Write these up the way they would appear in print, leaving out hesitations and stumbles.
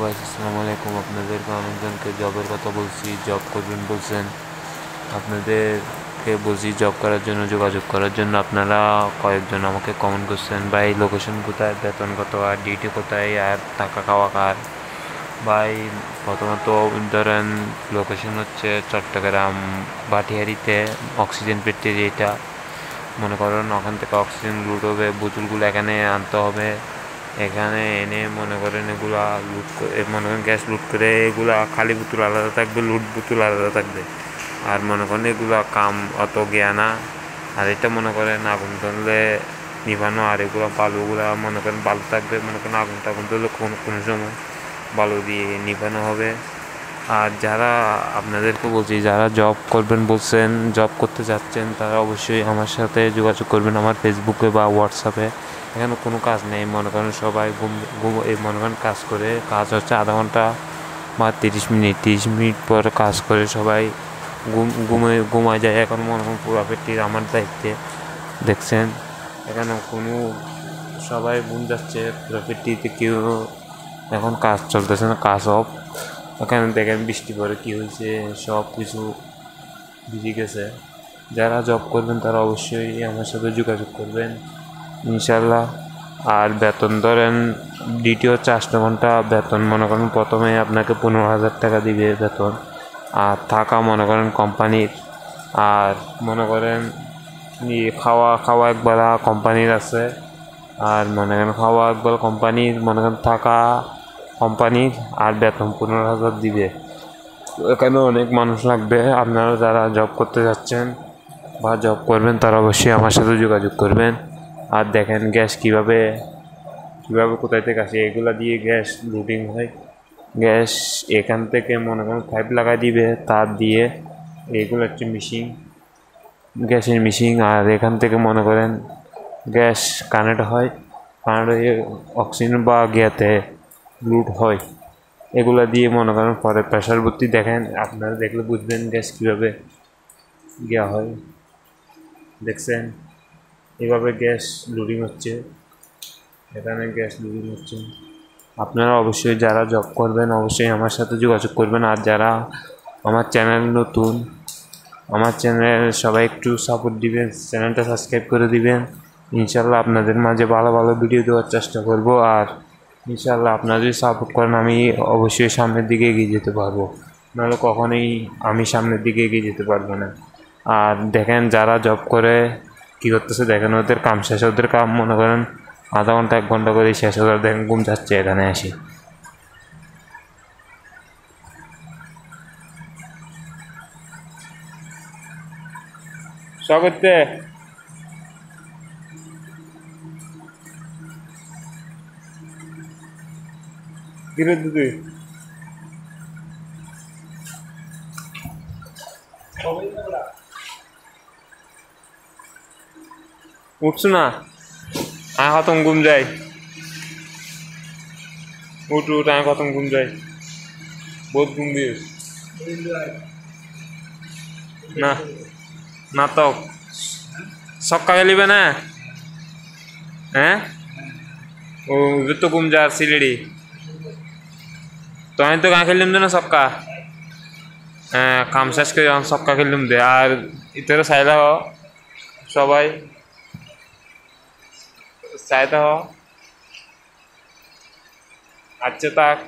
Guys, আসসালামু আলাইকুম। আপনাদেরকে অনেকজনকে জবের কথা বলছি, জব করবেন বলছেন। আপনাদেরকে বলছি জব করার জন্য, যোগাযোগ করার জন্য। আপনারা কয়েকজন আমাকে কমেন্ট করছেন, ভাই লোকেশন কোথায়, বেতন কত, আর ডিউটি কোথায়, আর থাকা খাওয়া কার। ভাই প্রথমত ধরেন লোকেশন হচ্ছে চট্টগ্রাম ভাটিয়ারিতে, অক্সিজেন পেট্রি। এটা মনে করেন ওখান থেকে অক্সিজেন লুট হবে, বোতলগুলো এখানে আনতে হবে। এখানে এনে মনে করেন এগুলা লুট করে, মনে করেন গ্যাস লুট করে এগুলা খালি বোতল আলাদা থাকবে, লুট বোতল আলাদা থাকবে। আর মনে করেন এগুলা কাম অত গিয়া না। আর এটা মনে করেন আগুন ধরলে নিভানো, আর এগুলো বালুগুলা মনে করেন বালু থাকবে, মনে করেন আগুন টাগুন ধরলে কোনো সময় বালু দিয়ে নিভানো হবে। আর যারা আপনাদেরকে বলছি, যারা জব করবেন বলছেন, জব করতে যাচ্ছেন, তারা অবশ্যই আমার সাথে যোগাযোগ করবেন আমার ফেসবুকে বা হোয়াটসঅ্যাপে। এখানে কোনো কাজ নেই, মনে করেন সবাই মনে করেন কাজ করে, কাজ হচ্ছে আধা ঘন্টা বা 30 মিনিট পর কাজ করে সবাই ঘুমায় যায়। এখন মনে করেন পুরো পেটির আমার দায়িত্বে দেখছেন। এখানে কোনো সবাই ঘুম যাচ্ছে পুরো পেটিতে, কেউ এখন কাজ চলতেছে না, কাজ অফ। ওখানে দেখেন বৃষ্টি পরে কী হয়েছে, সব কিছু ভিজে গেছে। যারা জব করবেন তারা অবশ্যই আমার সাথে যোগাযোগ করবেন ইনশাল্লাহ। আর বেতন ধরেন ডিউটি হচ্ছে 8 ঘন্টা, বেতন মনে করেন প্রথমে আপনাকে 15,000 টাকা দিবে বেতন। আর থাকা মনে করেন কোম্পানির, আর মনে করেন খাওয়া একবেলা কোম্পানির আছে। আর মনে করেন খাওয়া একবেলা কোম্পানির, মনে করেন থাকা কোম্পানির, আর বেতন 15,000 দিবে। এখানে অনেক মানুষ লাগবে। আপনারা যারা জব করতে যাচ্ছেন বা জব করবেন তারা অবশ্যই আমার সাথে যোগাযোগ করবেন। আর দেখেন গ্যাস কীভাবে কোথায় থেকে আসে, এগুলা দিয়ে গ্যাস লুডিং হয়। গ্যাস এখান থেকে মনে করেন পাইপ লাগাই দিবে তার দিয়ে, এগুলো হচ্ছে মেশিন, গ্যাসের মেশিন। আর এখান থেকে মনে করেন গ্যাস কানেক্ট হয়ে অক্সিজেন বা গিয়াতে লুট হয়। এগুলা দিয়ে মনে করেন পরে প্রেশার ভর্তি। দেখেন আপনারা দেখলে বুঝবেন গ্যাস কীভাবে গিয়া হয়। দেখছেন এভাবে গ্যাস লোডিং হচ্ছে, এখানে গ্যাস লোডিং হচ্ছে। আপনারা অবশ্যই যারা জব করবেন অবশ্যই আমার সাথে যোগাযোগ করবেন। আর যারা আমার চ্যানেল নতুন, আমার চ্যানেল সবাই একটু সাপোর্ট দিবেন, চ্যানেলটা সাবস্ক্রাইব করে দিবেন। ইনশাল্লাহ আপনাদের মাঝে ভালো ভালো ভিডিও দেওয়ার চেষ্টা করব। আর ইনশাল্লাহ আপনারা যদি সাপোর্ট করেন আমি অবশ্যই সামনের দিকে এগিয়ে যেতে পারবো, নাহলে কখনোই আমি সামনের দিকে এগিয়ে যেতে পারবো না। আর দেখেন যারা জব করে কী করতেছে, দেখেন ওদের কাম শেষ, ওদের কাম মনে করেন আধা ঘন্টা 1 ঘন্টা করে শেষ, ওদের দেখেন ঘুম যাচ্ছে এখানে আসি। করতে কিরে দিদি উঠছো না, আমি খতম ঘুম যাই। উঠ আমি খতম ঘুম যাই, বহুত ঘুম দিস না। নাটক সক্কা খেলিবে না, হ্যাঁ ও তো ঘুম যা সিলেড়ি। তো আমি তো গাঁ খেললাম দে না সক্কা, হ্যাঁ কাম শেষ করে যখন সক্কা খেললাম দে। আর ইতরে চাইলে হ সবাই চাইতে হ। আচ্ছা তাক,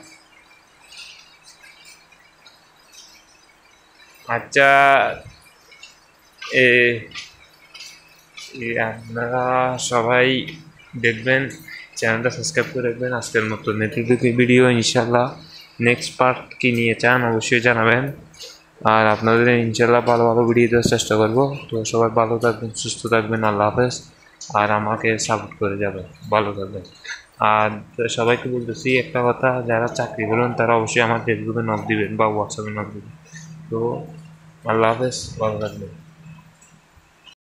আচ্ছা আপনারা সবাই দেখবেন, চ্যানেলটা সাবস্ক্রাইব করে রাখবেন। আজকের মতো নেতৃত্ব ভিডিও, ইনশাল্লাহ নেক্সট পার্ট কী নিয়ে চান অবশ্যই জানাবেন। আর আপনাদের ইনশাল্লাহ ভালো ভালো ভিডিও দেওয়ার চেষ্টা করবো। তো সবাই ভালো থাকবেন, সুস্থ থাকবেন, আল্লাহ হাফেজ। আর আমাকে সাপোর্ট করে যাবেন, ভালো থাকবেন। আর সবাইকে বলতেছি একটা কথা, যারা চাকরি করেন তারা অবশ্যই আমার ফেসবুকে নক দিবেন বা হোয়াটসঅ্যাপে নক দিবেন। তো আল্লাহ হাফেজ, ভালো থাকবেন।